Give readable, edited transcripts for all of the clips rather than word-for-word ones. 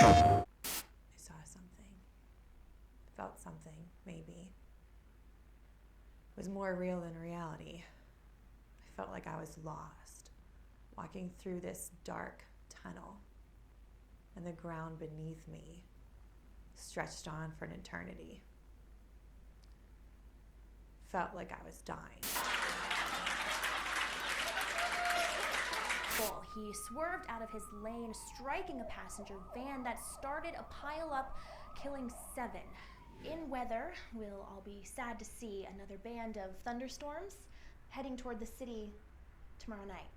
I saw something, felt something, maybe. It was more real than reality. I felt like I was lost, walking through this dark tunnel, and the ground beneath me stretched on for an eternity. Felt like I was dying. He swerved out of his lane, striking a passenger van that started a pile-up, killing 7. In weather, we'll all be sad to see another band of thunderstorms heading toward the city tomorrow night.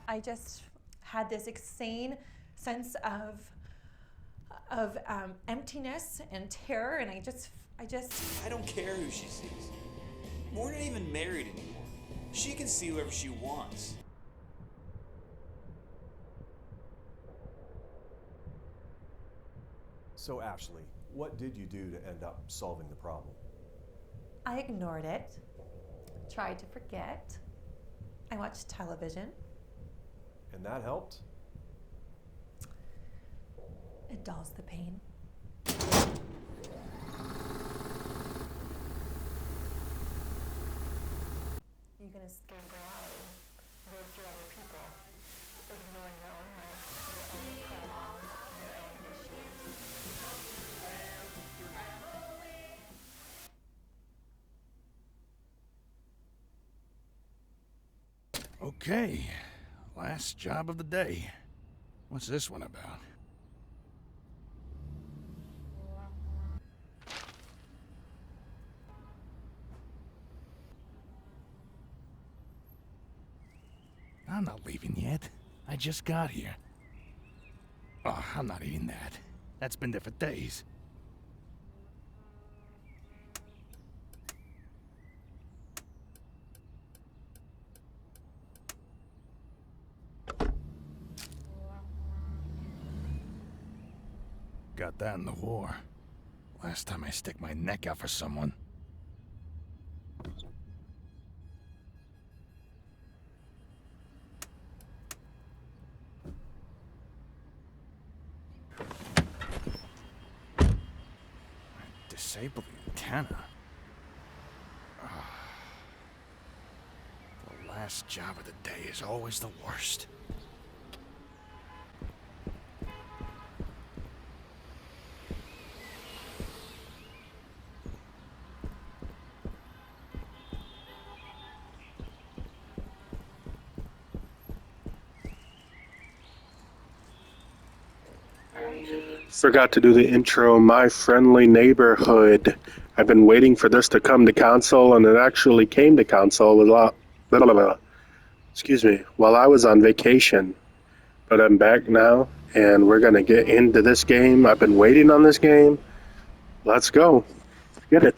I just had this insane sense of emptiness and terror, and I just. I don't care who she sees. We're not even married anymore. She can see whoever she wants. So Ashley, what did you do to end up solving the problem? I ignored it, tried to forget. I watched television. And that helped? It dulls the pain. You're gonna escape reality, live through other people, ignoring your own life, your own problems, your own issues. Okay, last job of the day. What's this one about? I'm not leaving yet. I just got here. Oh, I'm not eating that. That's been there for days. Got that in the war. Last time I stick my neck out for someone. Disable the antenna. The last job of the day is always the worst. Forgot to do the intro. My friendly neighborhood. I've been waiting for this to come to console, and it actually came to console a lot. Blah, blah, blah. Excuse me. While I was on vacation, but I'm back now, and we're gonna get into this game. I've been waiting on this game. Let's go. Get it.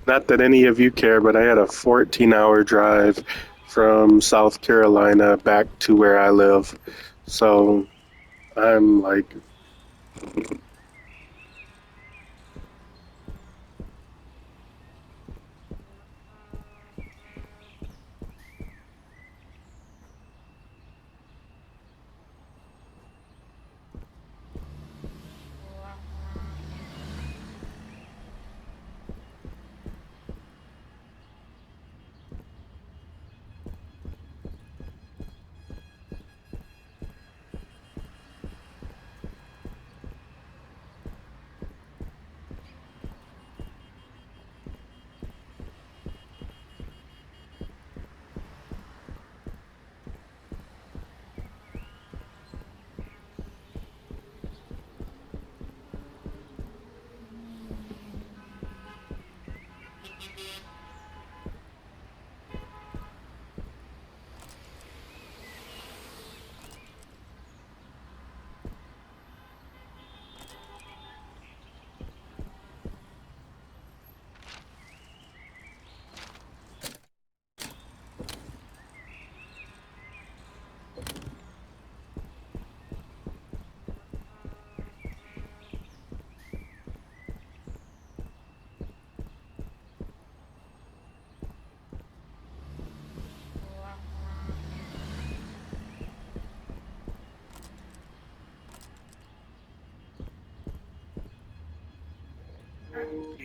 Not that any of you care, but I had a 14-hour drive from South Carolina back to where I live. So I'm like,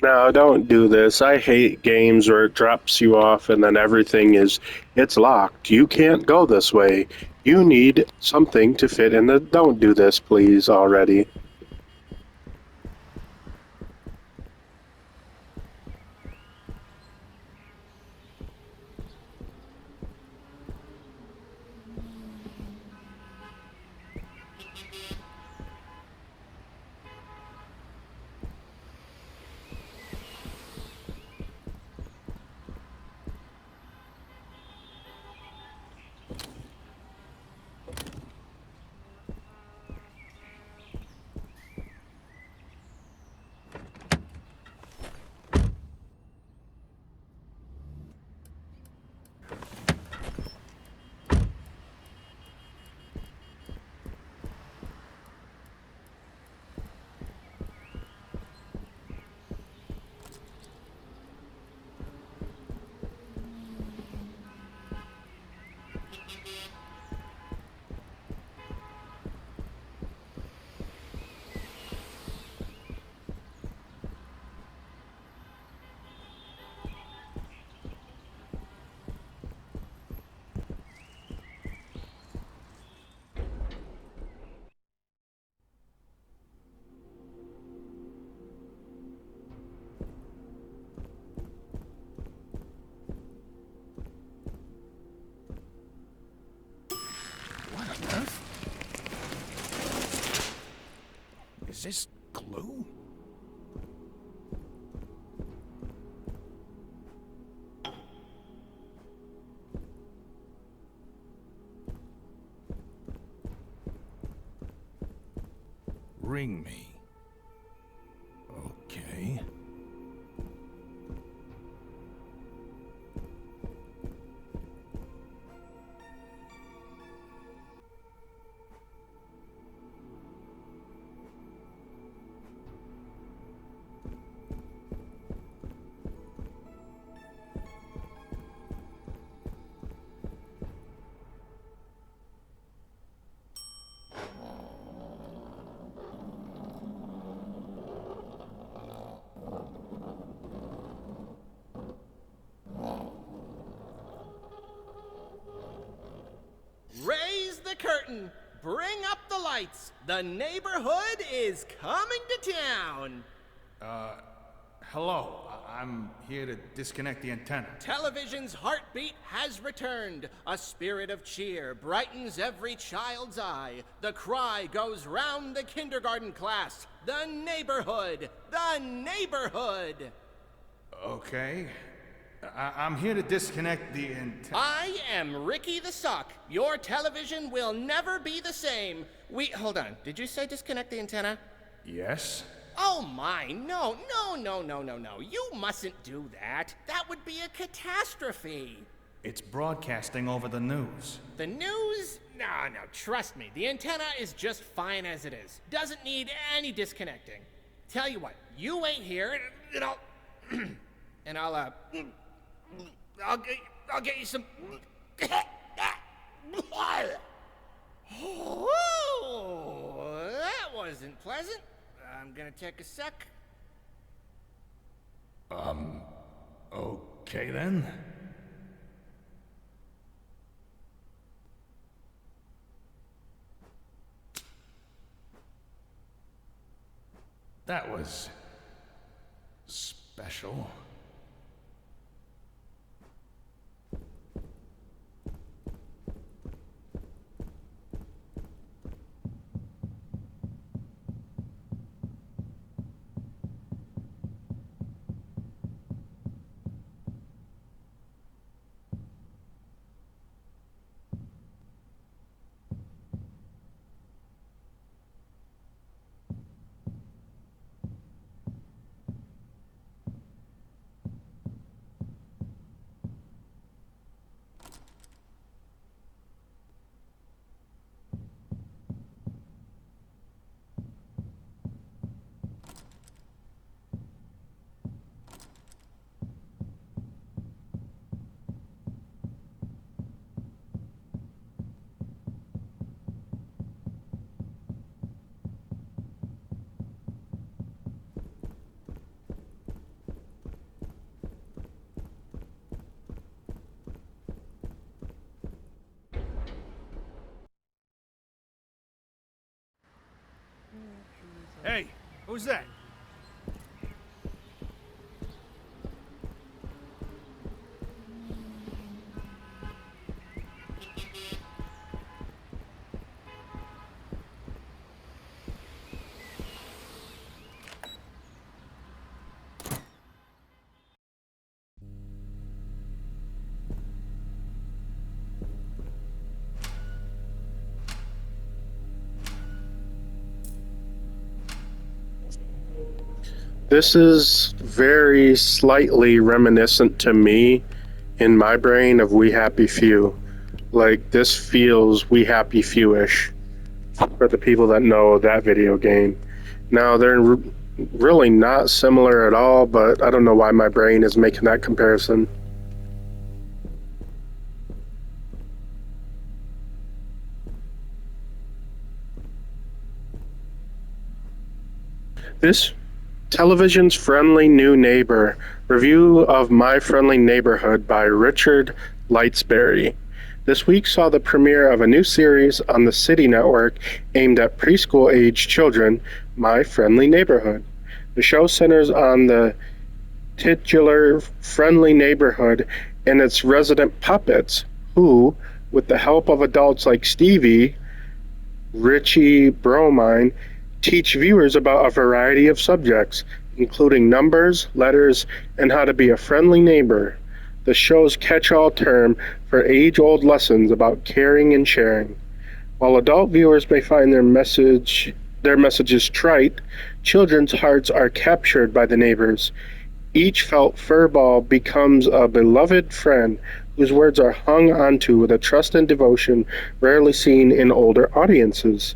No, don't do this. I hate games where it drops you off and then it's locked. You can't go this way. You need something to fit in the. Don't do this, please, already. What on earth? Is this glue? Ring me. Okay. Raise the curtain. Bring up the lights. The neighborhood is coming to town. Hello. I'm here to disconnect the antenna. Television's heartbeat has returned. A spirit of cheer brightens every child's eye. The cry goes round the kindergarten class. The neighborhood. The neighborhood. Okay. I'm here to disconnect the antenna. I am Ricky the Sock. Your television will never be the same. Hold on. Did you say disconnect the antenna? Yes? Oh my, no. You mustn't do that. That would be a catastrophe. It's broadcasting over the news. The news? No, trust me. The antenna is just fine as it is. Doesn't need any disconnecting. Tell you what, you wait here and I'll... and I'll get you some... Oh, that wasn't pleasant. I'm gonna take a sec. Okay then. That was special. Who's that? This is very slightly reminiscent to me in my brain of We Happy Few. Like, this feels We Happy Few-ish for the people that know that video game. Now, they're really not similar at all, but I don't know why my brain is making that comparison. This television's friendly new neighbor review of My Friendly Neighborhood by Richard Lightsberry. This week saw the premiere of a new series on the City Network aimed at preschool age children, My Friendly Neighborhood. The show centers on the titular friendly neighborhood and its resident puppets who, with the help of adults like Stevie, Richie Bromine, teach viewers about a variety of subjects, including numbers, letters, and how to be a friendly neighbor. The show's catch-all term for age-old lessons about caring and sharing. While adult viewers may find their messages trite, children's hearts are captured by the neighbors. Each felt furball becomes a beloved friend whose words are hung onto with a trust and devotion rarely seen in older audiences.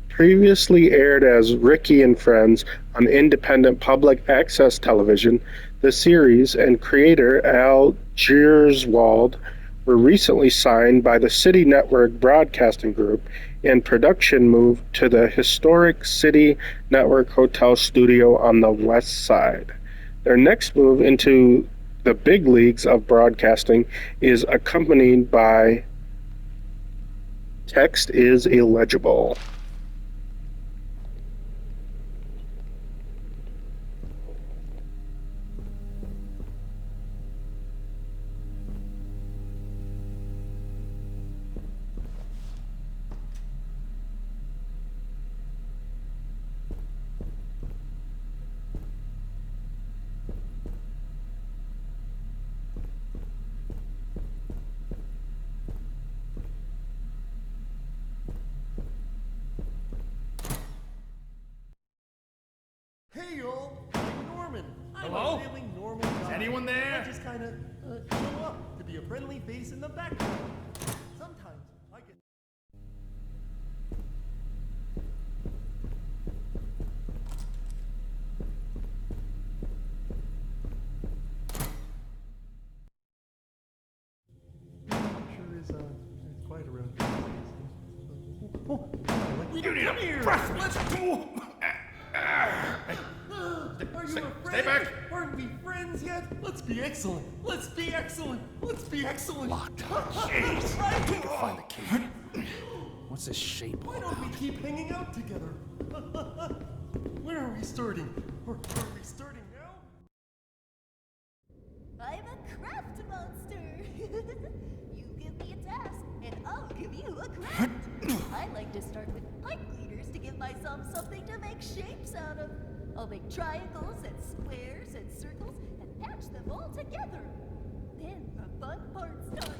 Previously aired as Ricky and Friends on independent public access television, the series and creator Al Gierswald were recently signed by the City Network Broadcasting Group, and production moved to the historic City Network Hotel studio on the west side. Their next move into the big leagues of broadcasting is accompanied by text is illegible. Hey y'all, I'm Norman. Hello? I'm a really normal guy. Is anyone there? I just kind of show up to be a friendly face in the background. Sometimes I get. Sure is quite around here. You need Come a here. breath. Let's Stay Are you stay afraid? back. Aren't we friends yet? Let's be excellent. Let's be excellent. Let's be excellent. Locked. Jeez. I can find the key. What's this shape all Why don't we about? keep hanging out together? Where are we starting? Or are we starting now? I'm a craft monster. You give me a task, and I'll give you a craft. I like to start with pipe cleaners to give myself something to make shapes out of. I'll make triangles and squares and circles and patch them all together. Then the fun part starts.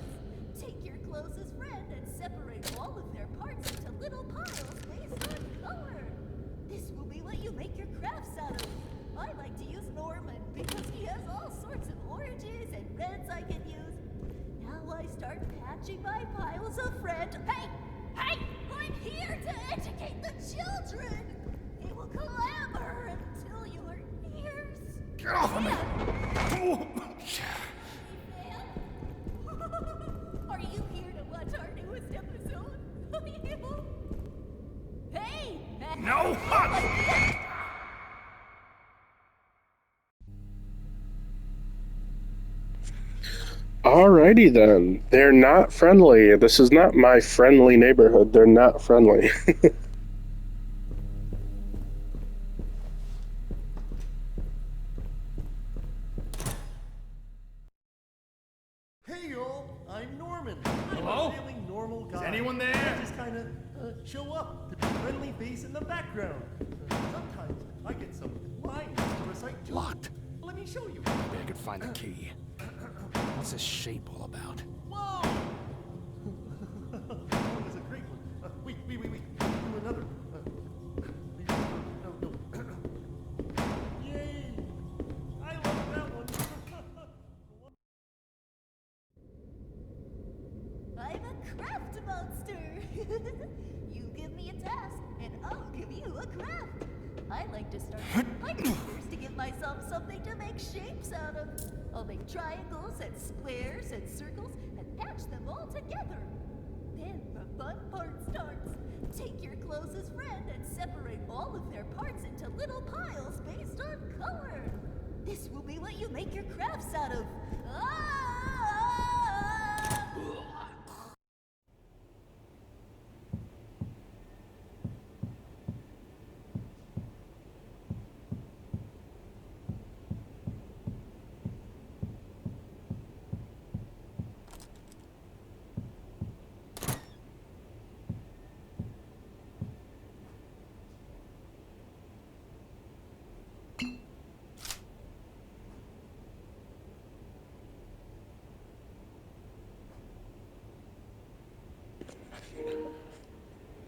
Take your closest friend and separate all of their parts into little piles based on color. This will be what you make your crafts out of. I like to use Norman because he has all sorts of oranges and reds I can use. Now I start patching my piles of friend. Hey! Hey! I'm here to educate the children! They will clamor until your ears. Get off of me! Are you here to watch our newest episode? Hey! No! Alrighty then. They're not friendly. This is not My Friendly Neighborhood. They're not friendly. normal guy. Is anyone there? I just kind of show up to be a friendly face in the background. Sometimes I get some lines to recite too. Locked. Let me show you. Maybe I could find the key. What's this shape all about? Whoa! That was a great one. Wait. Do another. No. Yay! I love that one. I'm a craft monster. You give me a task, and I'll give you a craft. I like to start with pipe fingers to give myself something to make shapes out of. I'll make triangles and squares and circles and patch them all together. Then the fun part starts. Take your closest friend and separate all of their parts into little piles based on color. This will be what you make your crafts out of.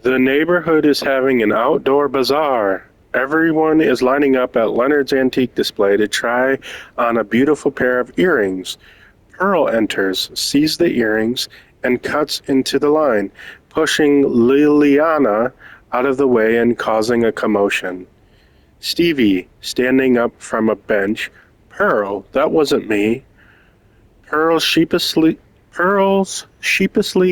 The neighborhood is having an outdoor bazaar. Everyone is lining up at Leonard's antique display to try on a beautiful pair of earrings. Pearl enters, sees the earrings, and cuts into the line, pushing Liliana out of the way and causing a commotion. Stevie, standing up from a bench. Pearl, that wasn't me. Pearl sheepishly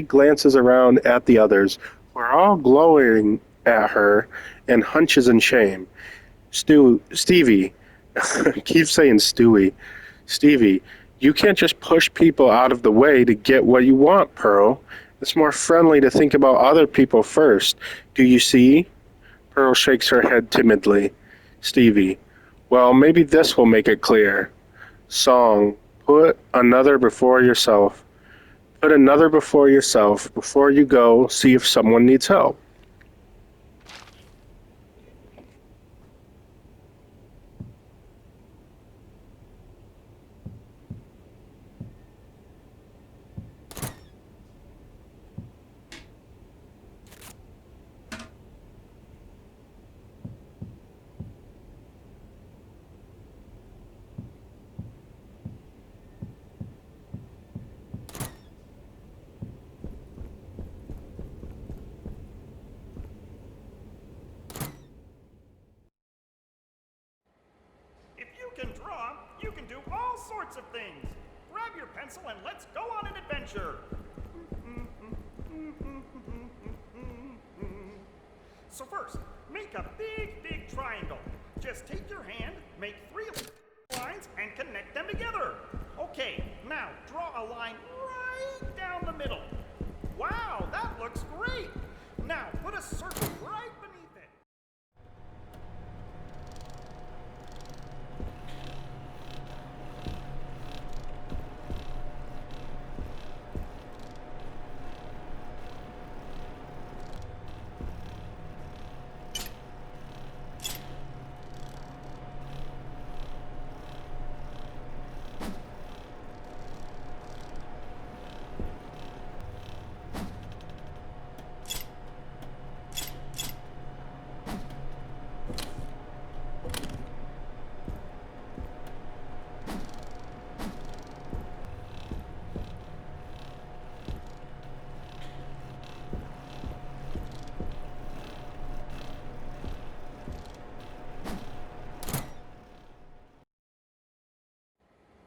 glances around at the others, who are all glowering at her and hunches in shame. Stevie, keep saying Stewie. Stevie, you can't just push people out of the way to get what you want, Pearl. It's more friendly to think about other people first. Do you see? Pearl shakes her head timidly. Stevie, well, maybe this will make it clear. Song, put another before yourself. Put another before yourself. Before you go, see if someone needs help. If you can draw, you can do all sorts of things. Grab your pencil and let's go on an adventure. So first, make a big triangle. Just take your hand, make 3 lines, and connect them together. Okay, now draw a line right down the middle. Wow, that looks great. Now put a circle right beneath it.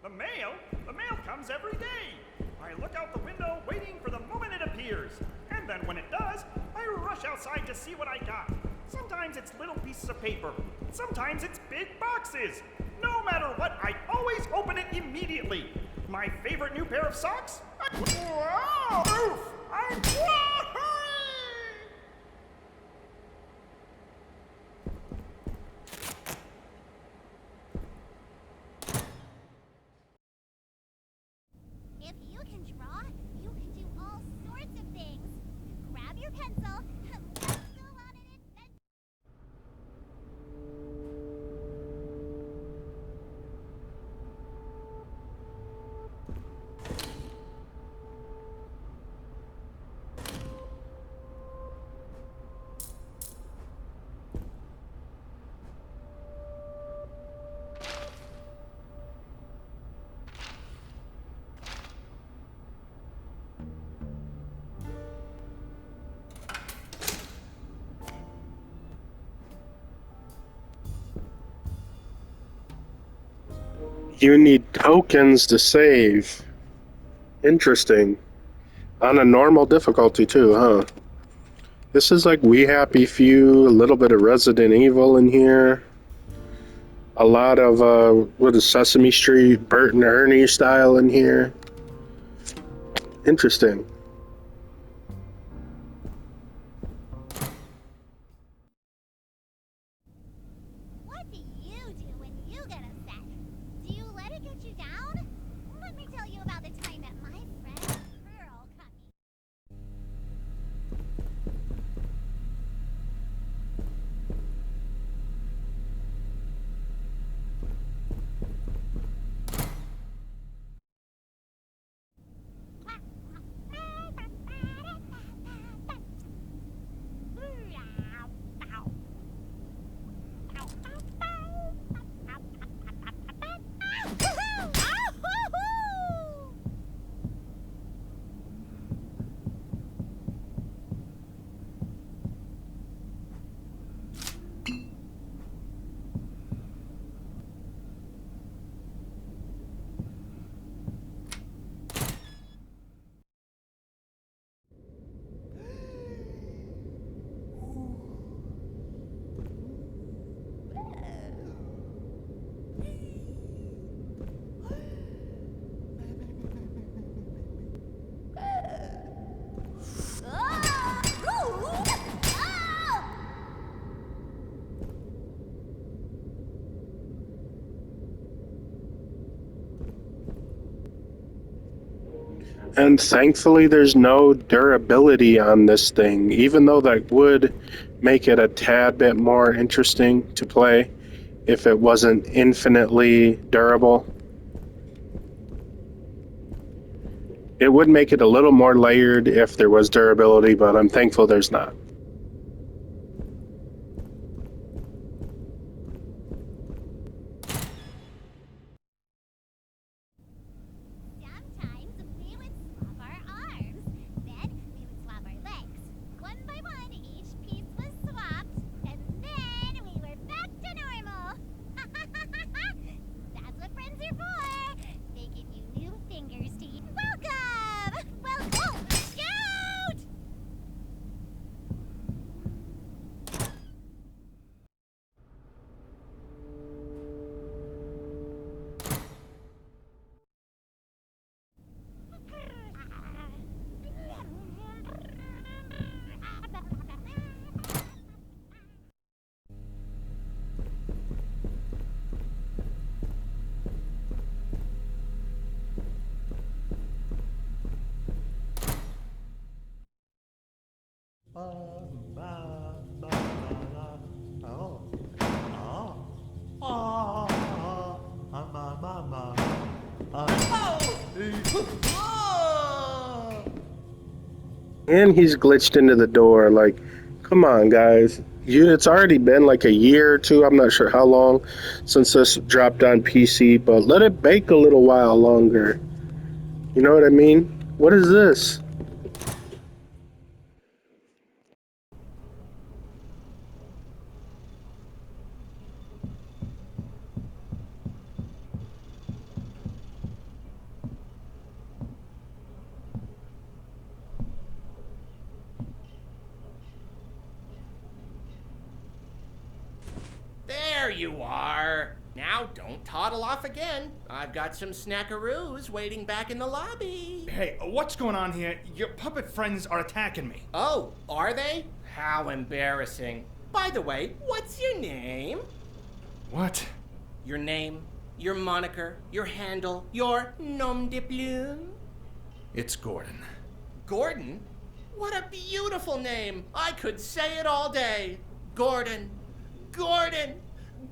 The mail comes every day. I look out the window waiting for the moment it appears. And then when it does, I rush outside to see what I got. Sometimes it's little pieces of paper. Sometimes it's big boxes. No matter what, I always open it immediately. My favorite new pair of socks? Wow! Oof! If you can draw, you can do all sorts of things. You need tokens to save. Interesting. On a normal difficulty too, huh? This is like We Happy Few, a little bit of Resident Evil in here. A lot of, what is Sesame Street, Bert and Ernie style in here. Interesting. What do you do when you get upset? Do you let it get you down? Let me tell you about the time that my friend Pearl cut me. And thankfully there's no durability on this thing, even though that would make it a tad bit more interesting to play if it wasn't infinitely durable. It would make it a little more layered if there was durability, but I'm thankful there's not. Sometimes we would swap our arms. Then we would swap our legs. One by one, each piece was swapped, and then we were back to normal. That's what friends are for. They give you new fingers to eat. Welcome! Welcome! Shoot! And he's glitched into the door. Like, come on, guys. It's already been like a year or two. I'm not sure how long since this dropped on PC, but let it bake a little while longer. You know what I mean? What is this? There you are. Now don't toddle off again. I've got some snackaroos waiting back in the lobby. Hey, what's going on here? Your puppet friends are attacking me. Oh, are they? How embarrassing. By the way, what's your name? What? Your name, your moniker, your handle, your nom de plume? It's Gordon. Gordon? What a beautiful name. I could say it all day. Gordon. Gordon.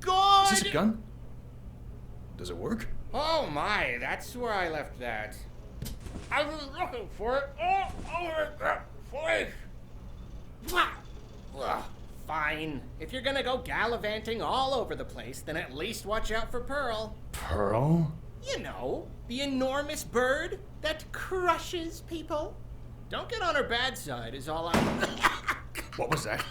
Gordon. Is this a gun? Does it work? Oh my, that's where I left that. I was looking for it all over the place. Ugh, fine. If you're gonna go gallivanting all over the place, then at least watch out for Pearl. Pearl? You know, the enormous bird that crushes people. Don't get on her bad side is all I... What was that?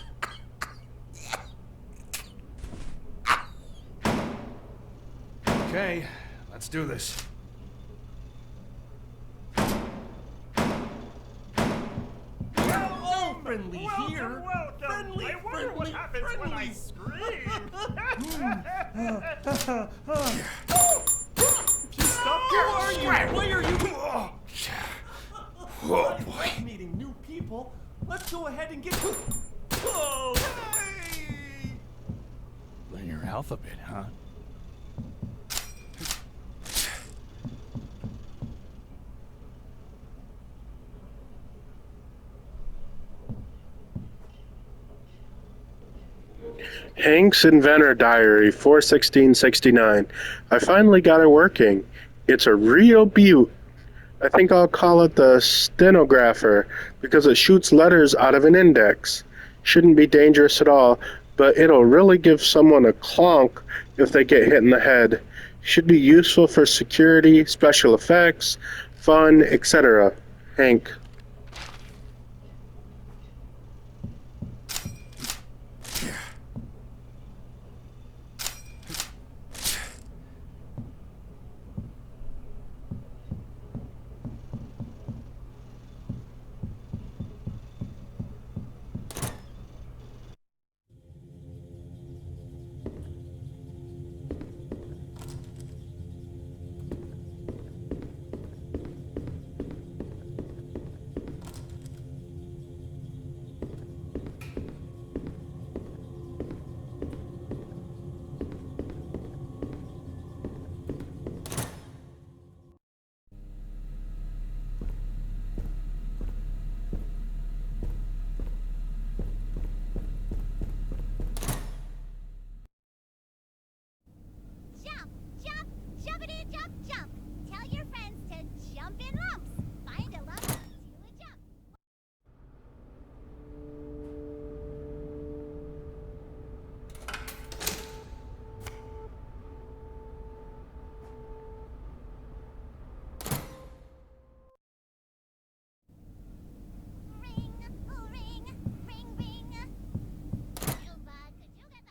Okay, Let's do this. Oh, friendly here. Welcome. Friendly, I wonder what friendly, happens when I scream. If you stop, who are you? Why are you? Oh boy. Meeting new people. Let's go ahead and get. Oh, hey! Learn your alphabet, huh? Hank's Inventor Diary, 4/16/69. I finally got it working. It's a real beaut. I think I'll call it the stenographer because it shoots letters out of an index. Shouldn't be dangerous at all, but it'll really give someone a clonk if they get hit in the head. Should be useful for security, special effects, fun, etc. Hank. Jump, jump, jumpity jump, jump. Tell your friends to jump in lumps. Find a lump to a jump. Ring, ring, ring, ring. Juba, kajuga.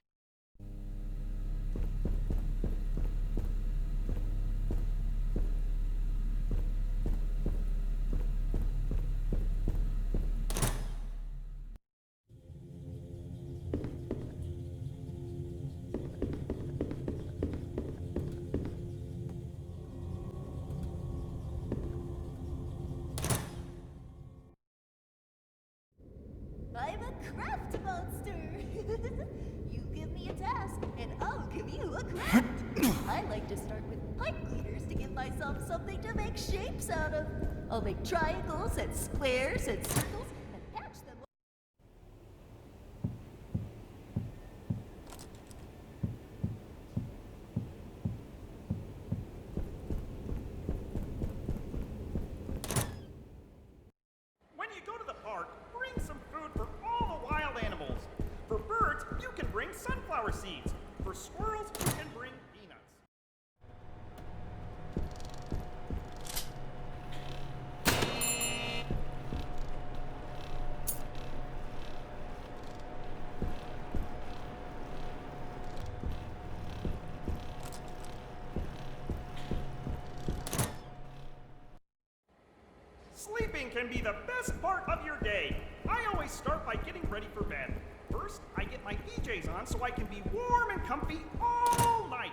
I'm a craft monster. You give me a task, and I'll give you a craft. I like to start with pipe cleaners to give myself something to make shapes out of. I'll make triangles and squares and circles and patch them. When you go to the park, bring some food for all the wild animals. For birds, you can bring sunflower seeds. For squirrels, you can bring peanuts. Sleeping can be the best part of your day. I always start by getting ready for bed. First, I get my PJs on so I can be warm and comfy all night.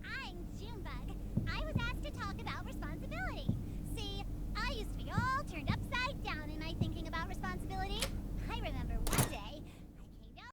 I'm Junebug. I was asked to talk about responsibility. See, I used to be all turned upside down in my thinking about responsibility. I remember one day I came down.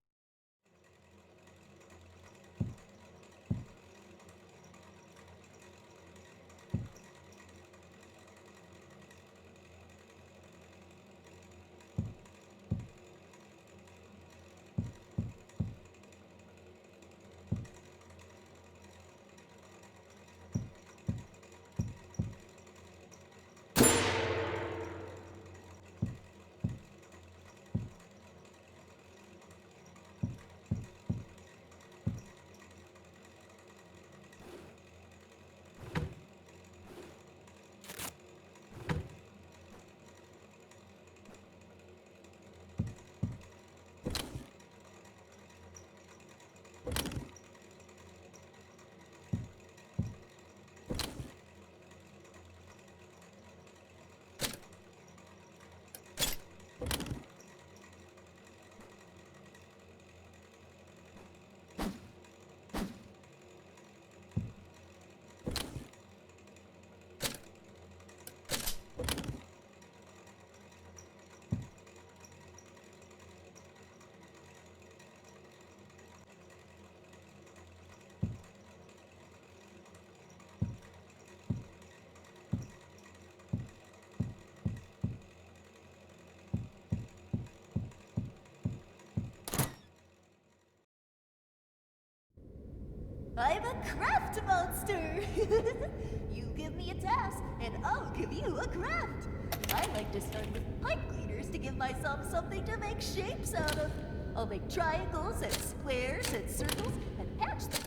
I'm a craft monster. You give me a task, and I'll give you a craft. I like to start with pipe cleaners to give myself something to make shapes out of. I'll make triangles and squares and circles and patch them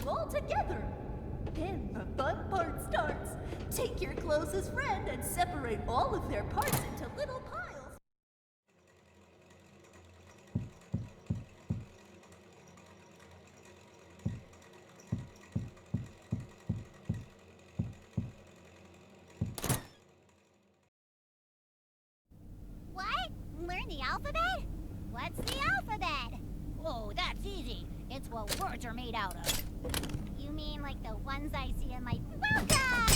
all together. Then the fun part starts. Take your closest friend and separate all of their parts into little piles. What? Learn the alphabet? What's the alphabet? Oh, that's easy. It's what words are made out of. You mean like the ones I see in my... Welcome! Ah!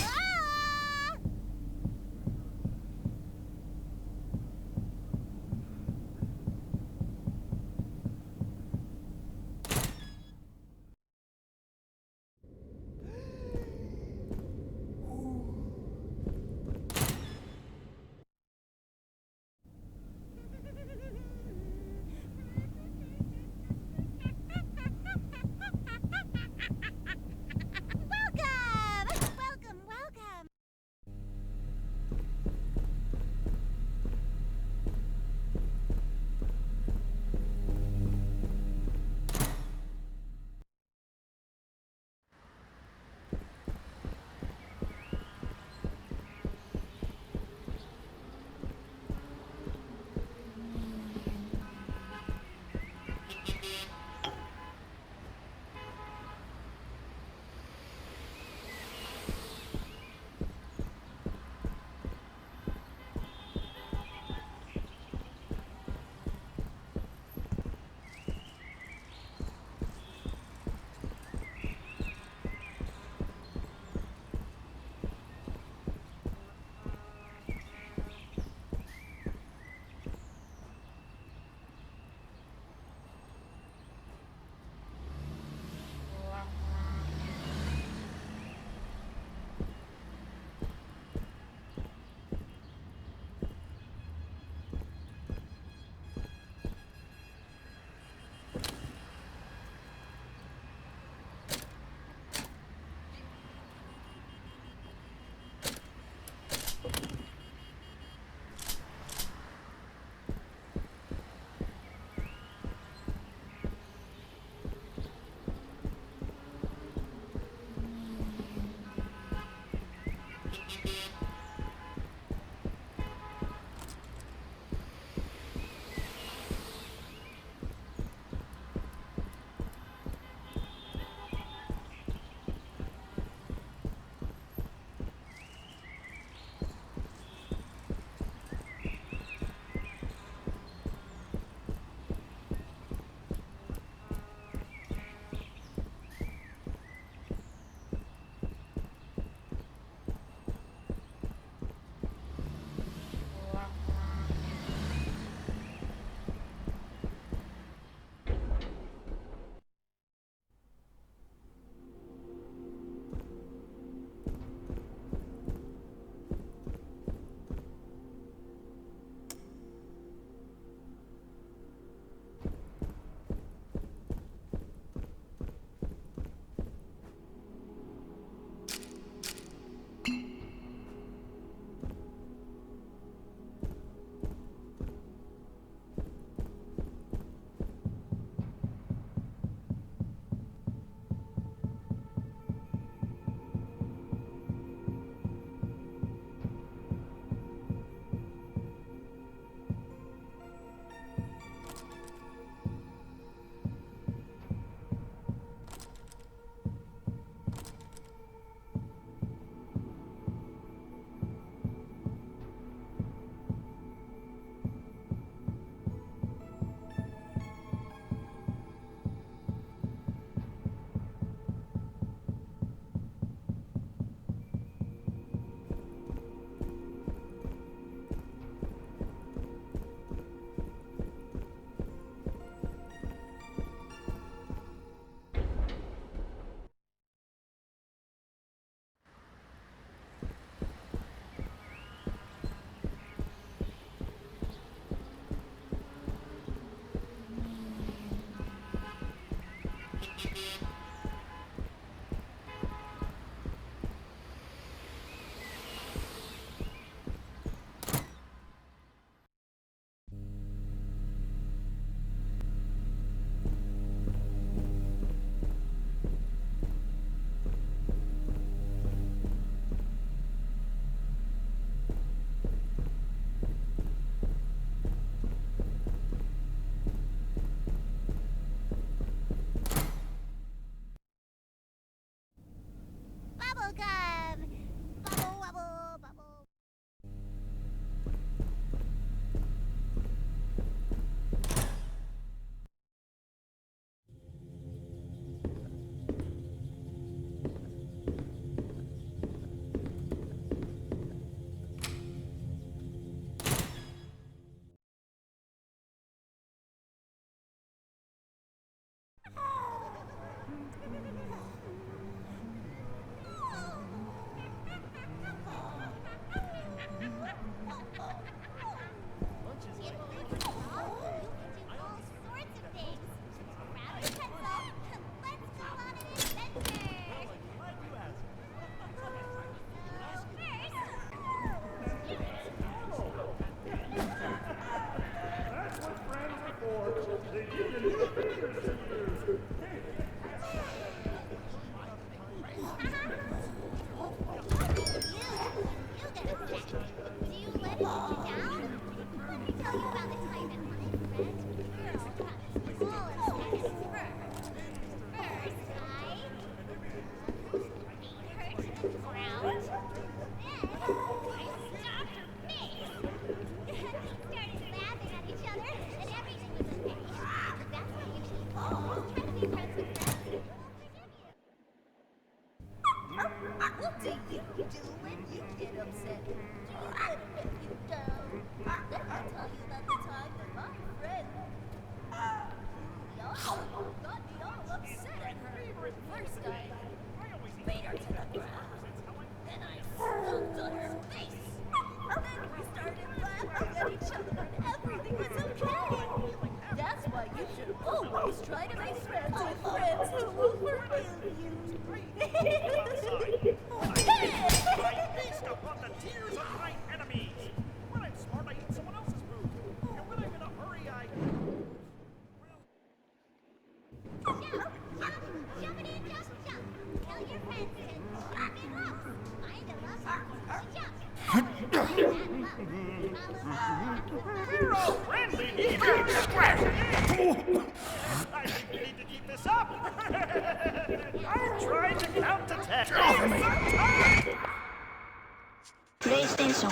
Welcome! Welcome, welcome. Bubblegum! Bubble, wubble, bubble. That's what friends are for. They give you new fingers to use. Do you let it get you down? Let me tell you about the time that my friend girl got all upset at fur. First, I beat her to the ground. Then I stopped her face. We started laughing at each other, and everything was okay. That's why usually try to be friends with friends who will forgive you. What do you do when you get upset? Do you let it get you down? Let me tell you about the time that my friend Yana got me all upset at her. First I beat her to the ground. Then I stomped on her face. Then we started laughing at each other and everything was okay. That's why you should always try to make friends with friends who will forgive you. I feast upon the tears of my enemies. When I'm smart, I eat someone else's food. And when I'm in a hurry, I... Jump it in, jump, jump. Tell your friends to jump in ropes. Find a love to jump. We're all friendly here. I think we need to keep this up. I'm trying to count to 10. PlayStation